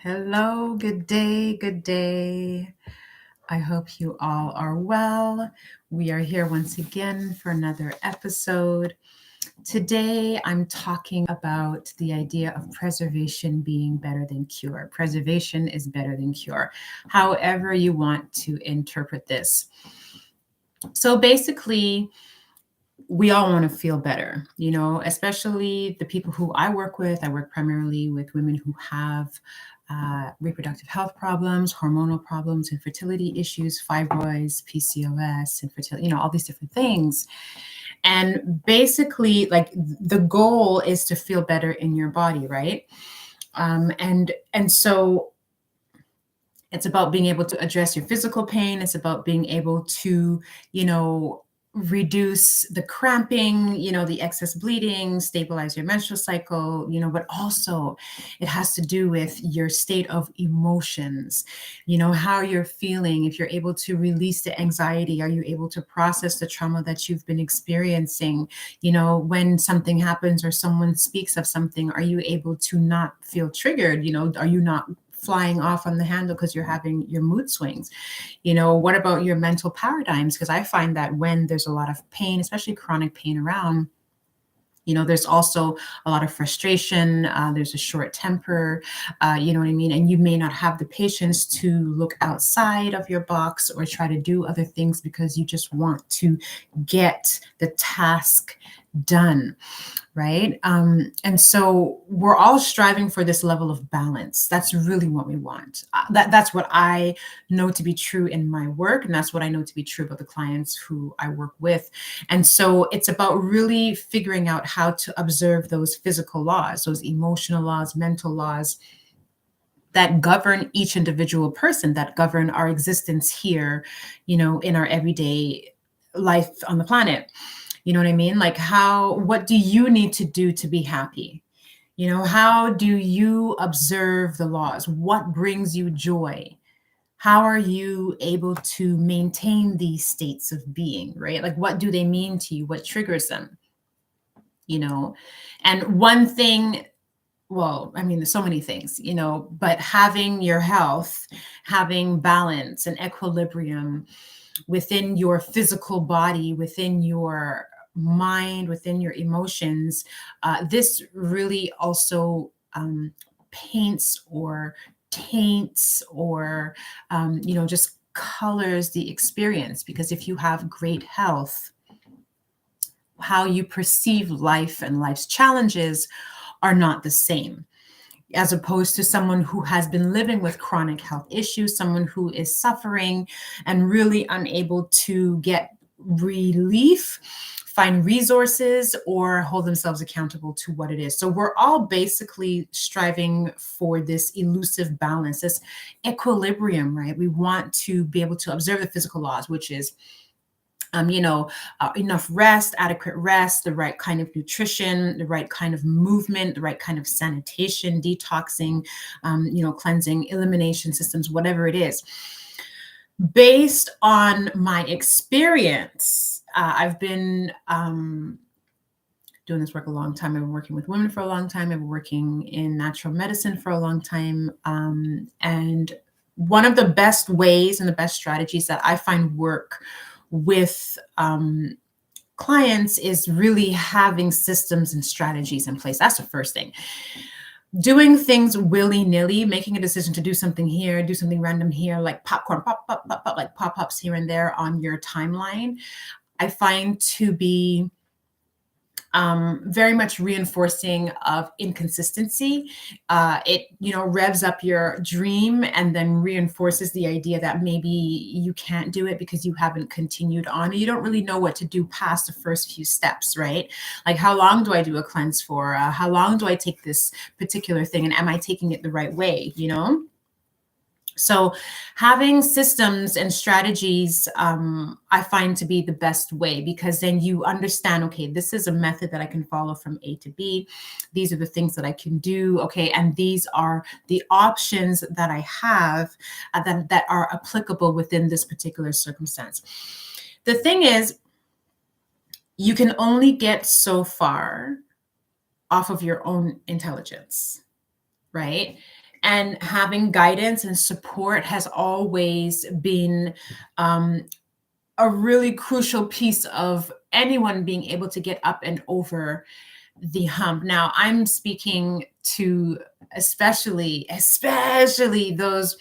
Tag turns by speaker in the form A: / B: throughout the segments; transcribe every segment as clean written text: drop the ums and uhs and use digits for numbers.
A: Hello, good day, good day. I hope you all are well. We are here once again for another episode. Today, I'm talking about the idea of preservation being better than cure. Preservation is better than cure, however, you want to interpret this. So, basically, we all want to feel better, especially the people who I work with. I work primarily with women who have reproductive health problems, hormonal problems, infertility issues, fibroids, PCOS, infertility, all these different things. And basically, like the goal is to feel better in your body, right? And so it's about being able to address your physical pain. It's about being able to, reduce the cramping, the excess bleeding, stabilize your menstrual cycle, but also it has to do with your state of emotions, how you're feeling. If you're able to release the anxiety, are you able to process the trauma that you've been experiencing? When something happens or someone speaks of something, are you able to not feel triggered? Are you not flying off on the handle because you're having your mood swings? What about your mental paradigms? Because I find that when there's a lot of pain, especially chronic pain around, there's also a lot of frustration. There's a short temper, you know what I mean? And you may not have the patience to look outside of your box or try to do other things because you just want to get the task done, right? And so we're all striving for this level of balance. That's really what we want. That's what I know to be true in my work, and that's what I know to be true about the clients who I work with. And so it's about really figuring out how to observe those physical laws, those emotional laws, mental laws that govern each individual person, that govern our existence here, in our everyday life on the planet. You know what I mean? Like what do you need to do to be happy? How do you observe the laws? What brings you joy? How are you able to maintain these states of being, right? Like, what do they mean to you? What triggers them? And one thing, well, I mean, there's so many things, but having your health, having balance and equilibrium within your physical body, within your mind, within your emotions, this really also paints or taints or, just colors the experience. Because if you have great health, how you perceive life and life's challenges are not the same, as opposed to someone who has been living with chronic health issues, someone who is suffering and really unable to get relief, find resources, or hold themselves accountable to what it is. So we're all basically striving for this elusive balance, this equilibrium, right? We want to be able to observe the physical laws, which is enough rest, adequate rest, the right kind of nutrition, the right kind of movement, the right kind of sanitation, detoxing, cleansing, elimination systems, whatever it is. Based on my experience, I've been doing this work a long time. I've been working with women for a long time. I've been working in natural medicine for a long time. And one of the best ways and the best strategies that I find work with clients is really having systems and strategies in place. That's the first thing. Doing things willy-nilly, making a decision to do something here, do something random here, like popcorn, pop, pop, pop, pop, like pop-ups here and there on your timeline, I find to be very much reinforcing of inconsistency. It, revs up your dream and then reinforces the idea that maybe you can't do it because you haven't continued on. You don't really know what to do past the first few steps, right? Like, how long do I do a cleanse for? How long do I take this particular thing? And am I taking it the right way, So having systems and strategies, I find to be the best way, because then you understand, okay, this is a method that I can follow from A to B. These are the things that I can do. Okay. And these are the options that I have that are applicable within this particular circumstance. The thing is, you can only get so far off of your own intelligence, right? And having guidance and support has always been a really crucial piece of anyone being able to get up and over the hump. Now, I'm speaking to especially those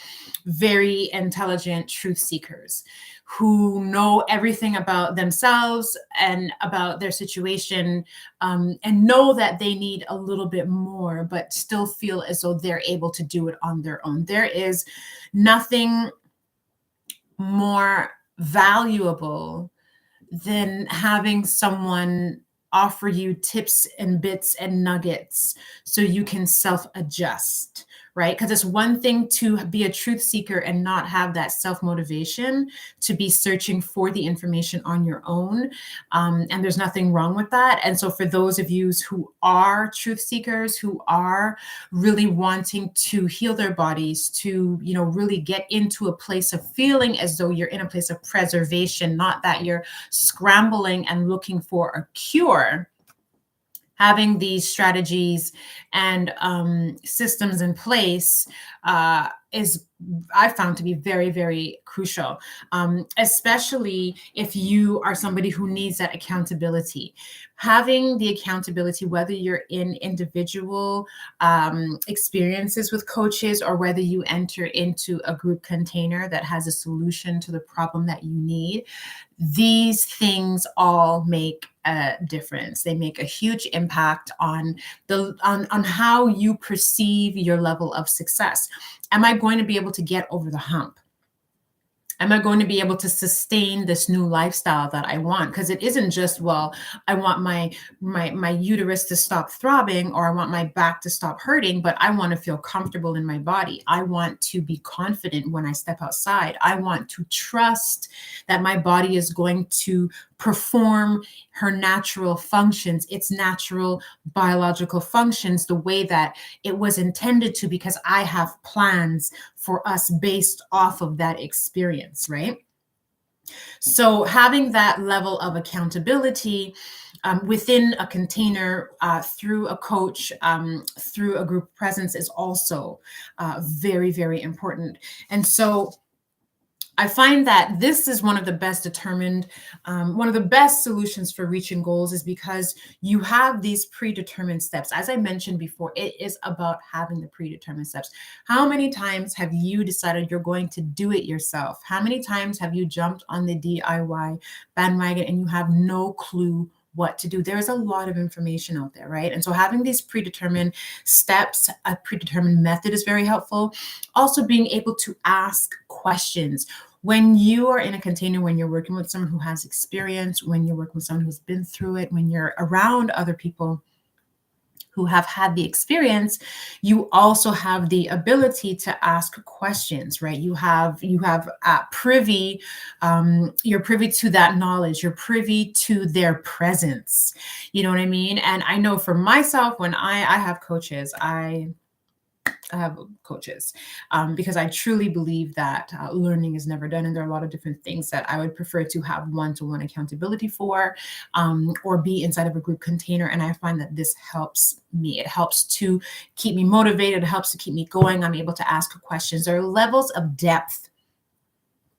A: very intelligent truth seekers who know everything about themselves and about their situation, and know that they need a little bit more, but still feel as though they're able to do it on their own. There is nothing more valuable than having someone offer you tips and bits and nuggets so you can self adjust, right? Because it's one thing to be a truth seeker and not have that self motivation to be searching for the information on your own. And there's nothing wrong with that. And so, for those of you who are truth seekers, who are really wanting to heal their bodies, to, really get into a place of feeling as though you're in a place of preservation, not that you're scrambling and looking for a cure, having these strategies and systems in place is, I found, to be very, very crucial, especially if you are somebody who needs that accountability. Having the accountability, whether you're in individual experiences with coaches or whether you enter into a group container that has a solution to the problem that you need, these things all make a difference. They make a huge impact on how you perceive your level of success. Am I going to be able to get over the hump? Am I going to be able to sustain this new lifestyle that I want? Because it isn't just, well, I want my uterus to stop throbbing, or I want my back to stop hurting, but I want to feel comfortable in my body. I want to be confident when I step outside. I want to trust that my body is going to perform her natural functions, its natural biological functions, the way that it was intended to, because I have plans for us based off of that experience, right? So having that level of accountability within a container, through a coach, through a group presence, is also very, very important. And so I find that this is one of the best one of the best solutions for reaching goals, is because you have these predetermined steps. As I mentioned before, it is about having the predetermined steps. How many times have you decided you're going to do it yourself? How many times have you jumped on the DIY bandwagon and you have no clue what to do? There's a lot of information out there, right? And so having these predetermined steps, a predetermined method, is very helpful. Also, being able to ask questions. When you are in a container, when you're working with someone who has experience, when you're working with someone who's been through it, when you're around other people who have had the experience, you also have the ability to ask questions, right? You have privy, you're privy to that knowledge, you're privy to their presence. You know what I mean? And I know for myself, when I have coaches, I have coaches, because I truly believe that learning is never done. And there are a lot of different things that I would prefer to have one-to-one accountability for, or be inside of a group container. And I find that this helps me. It helps to keep me motivated. It helps to keep me going. I'm able to ask questions. There are levels of depth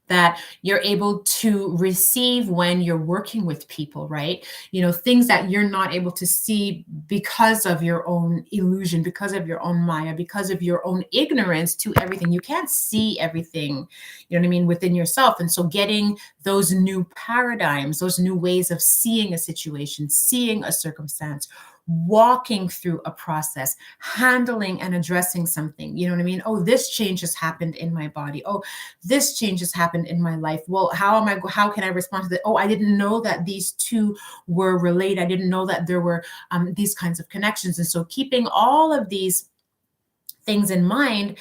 A: that you're able to receive when you're working with people, right? Things that you're not able to see because of your own illusion, because of your own Maya, because of your own ignorance to everything. You can't see everything, within yourself. And so getting those new paradigms, those new ways of seeing a situation, seeing a circumstance, walking through a process, handling and addressing something. You know what I mean? Oh, this change has happened in my body. Oh, this change has happened in my life. Well, how can I respond to that? Oh, I didn't know that these two were related. I didn't know that there were these kinds of connections. And so keeping all of these things in mind,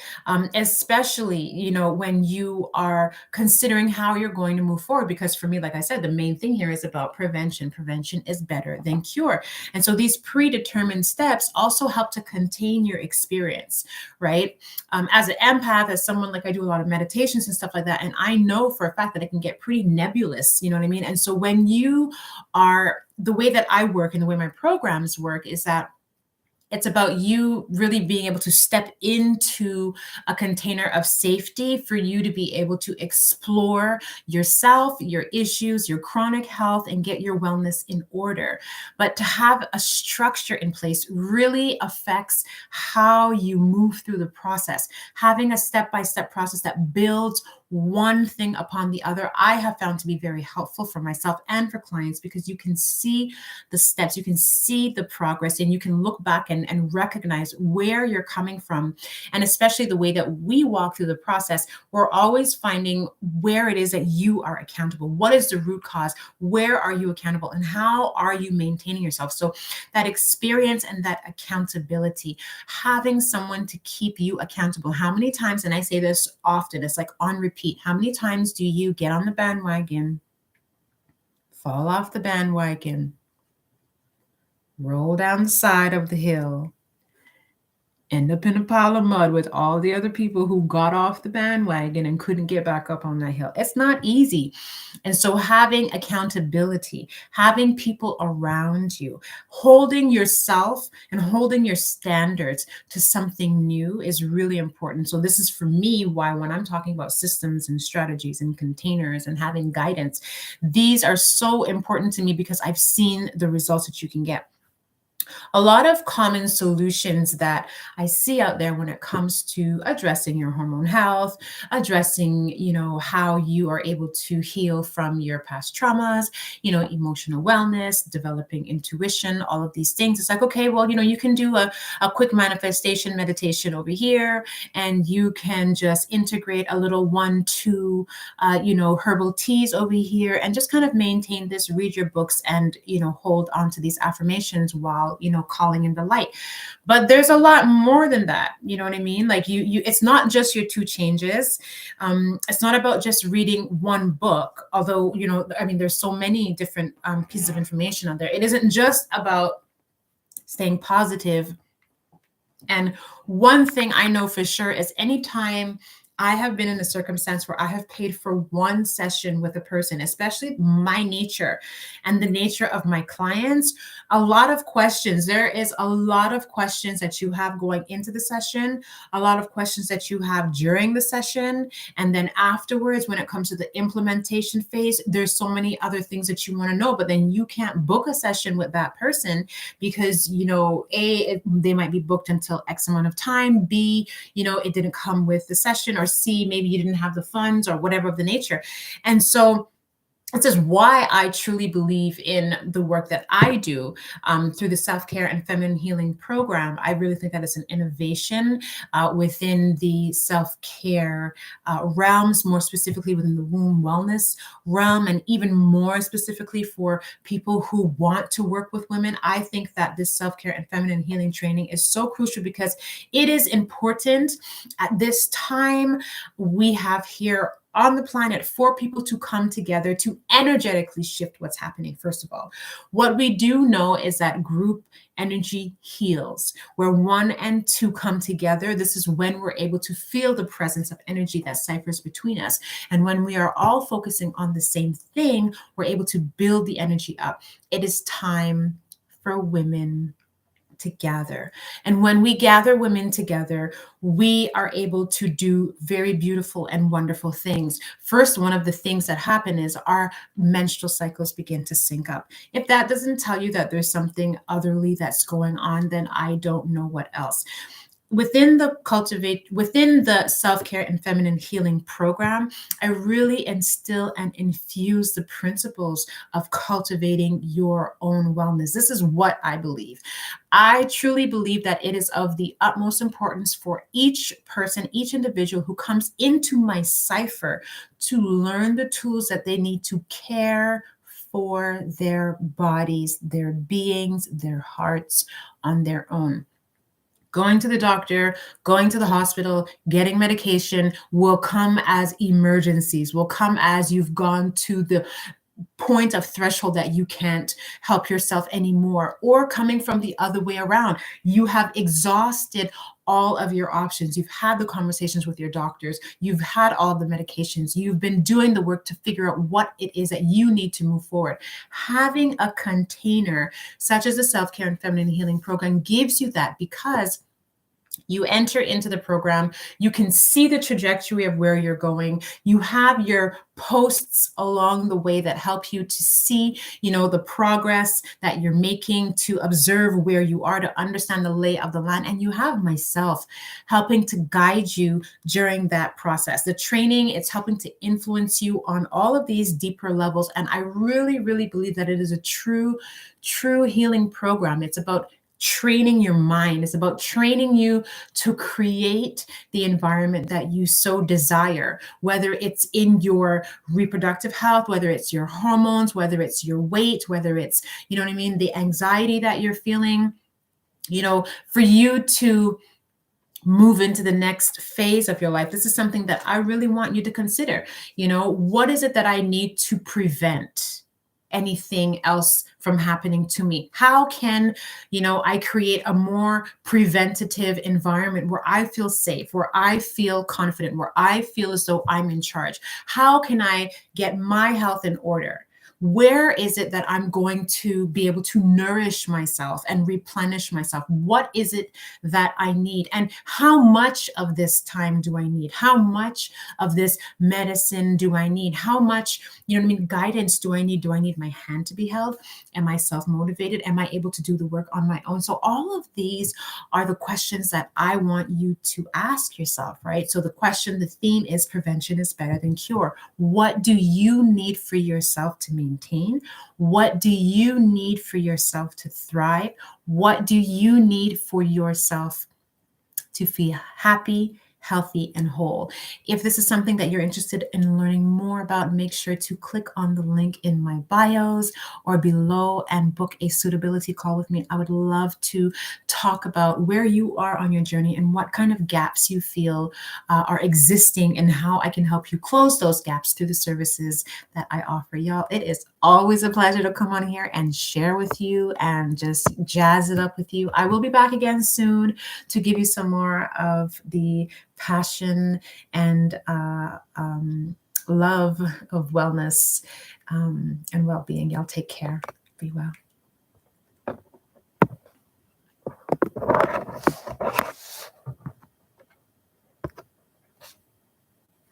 A: especially, when you are considering how you're going to move forward. Because for me, like I said, the main thing here is about prevention. Prevention is better than cure. And so these predetermined steps also help to contain your experience, right? As an empath, as someone, like, I do a lot of meditations and stuff like that. And I know for a fact that it can get pretty nebulous, you know what I mean? And so when you are, the way that I work and the way my programs work is that It's about you really being able to step into a container of safety for you to be able to explore yourself, your issues, your chronic health, and get your wellness in order. But to have a structure in place really affects how you move through the process. Having a step by step process that builds one thing upon the other, I have found to be very helpful for myself and for clients, because you can see the steps, you can see the progress, and you can look back and recognize where you're coming from. And especially the way that we walk through the process, we're always finding where it is that you are accountable. What is the root cause? Where are you accountable? And how are you maintaining yourself? So that experience and that accountability, having someone to keep you accountable. How many times, and I say this often, it's like on repeat, how many times do you get on the bandwagon, fall off the bandwagon, roll down the side of the hill, end up in a pile of mud with all the other people who got off the bandwagon and couldn't get back up on that hill? It's not easy. And so having accountability, having people around you, holding yourself and holding your standards to something new is really important. So this is for me why when I'm talking about systems and strategies and containers and having guidance, these are so important to me because I've seen the results that you can get. A lot of common solutions that I see out there when it comes to addressing your hormone health, addressing, how you are able to heal from your past traumas, emotional wellness, developing intuition, all of these things. It's like, okay, well, you can do a quick manifestation meditation over here, and you can just integrate a little 1-2, herbal teas over here, and just kind of maintain this, read your books, and, hold on to these affirmations while, calling in the light. But there's a lot more than that. You know what I mean? Like it's not just your 2 changes. It's not about just reading one book, although, there's so many different pieces of information out there. It isn't just about staying positive. And one thing I know for sure is anytime I have been in a circumstance where I have paid for one session with a person, especially my nature and the nature of my clients, a lot of questions. There is a lot of questions that you have going into the session, a lot of questions that you have during the session. And then afterwards, when it comes to the implementation phase, there's so many other things that you want to know, but then you can't book a session with that person because, they might be booked until X amount of time. B, it didn't come with the session, or C, maybe you didn't have the funds or whatever of the nature. And so this is why I truly believe in the work that I do through the Self-Care and Feminine Healing Program. I really think that it's an innovation within the self-care realms, more specifically within the womb wellness realm, and even more specifically for people who want to work with women. I think that this self-care and feminine healing training is so crucial because it is important at this time we have here on the planet for people to come together to energetically shift what's happening. First of all, what we do know is that group energy heals. Where 1 and 2 come together, this is when we're able to feel the presence of energy that ciphers between us. And when we are all focusing on the same thing, we're able to build the energy up. It is time for women to gather. And when we gather women together, we are able to do very beautiful and wonderful things. First, one of the things that happen is our menstrual cycles begin to sync up. If that doesn't tell you that there's something otherly that's going on, then I don't know what else. Within the self-care and feminine healing program, I really instill and infuse the principles of cultivating your own wellness. This is what I believe. I truly believe that it is of the utmost importance for each person, each individual who comes into my cipher to learn the tools that they need to care for their bodies, their beings, their hearts on their own. Going to the doctor, going to the hospital, getting medication will come as emergencies, will come as you've gone to the point of threshold that you can't help yourself anymore, or coming from the other way around. You have exhausted all of your options. You've had the conversations with your doctors. You've had all of the medications. You've been doing the work to figure out what it is that you need to move forward. Having a container such as the Self-Care and Feminine Healing Program gives you that, because you enter into the program, you can see the trajectory of where you're going. You have your posts along the way that help you to see, the progress that you're making, to observe where you are, to understand the lay of the land. And you have myself helping to guide you during that process. The training, it's helping to influence you on all of these deeper levels. And I really, really believe that it is a true healing program. It's about training your mind. It's about training you to create the environment that you so desire, whether it's in your reproductive health, whether it's your hormones, whether it's your weight, whether it's, the anxiety that you're feeling, for you to move into the next phase of your life. This is something that I really want you to consider. What is it that I need to prevent anything else from happening to me? How can, I create a more preventative environment where I feel safe, where I feel confident, where I feel as though I'm in charge? How can I get my health in order? Where is it that I'm going to be able to nourish myself and replenish myself? What is it that I need? And how much of this time do I need? How much of this medicine do I need? How much, guidance do I need? Do I need my hand to be held? Am I self-motivated? Am I able to do the work on my own? So all of these are the questions that I want you to ask yourself, right? So the theme is prevention is better than cure. What do you need for yourself to maintain? What do you need for yourself to thrive? What do you need for yourself to feel happy, healthy, and whole? If this is something that you're interested in learning more about, make sure to click on the link in my bios or below and book a suitability call with me. I would love to talk about where you are on your journey and what kind of gaps you feel are existing, and how I can help you close those gaps through the services that I offer. Y'all, it is always a pleasure to come on here and share with you and just jazz it up with you. I will be back again soon to give you some more of the passion and love of wellness and well-being. Y'all take care. Be well.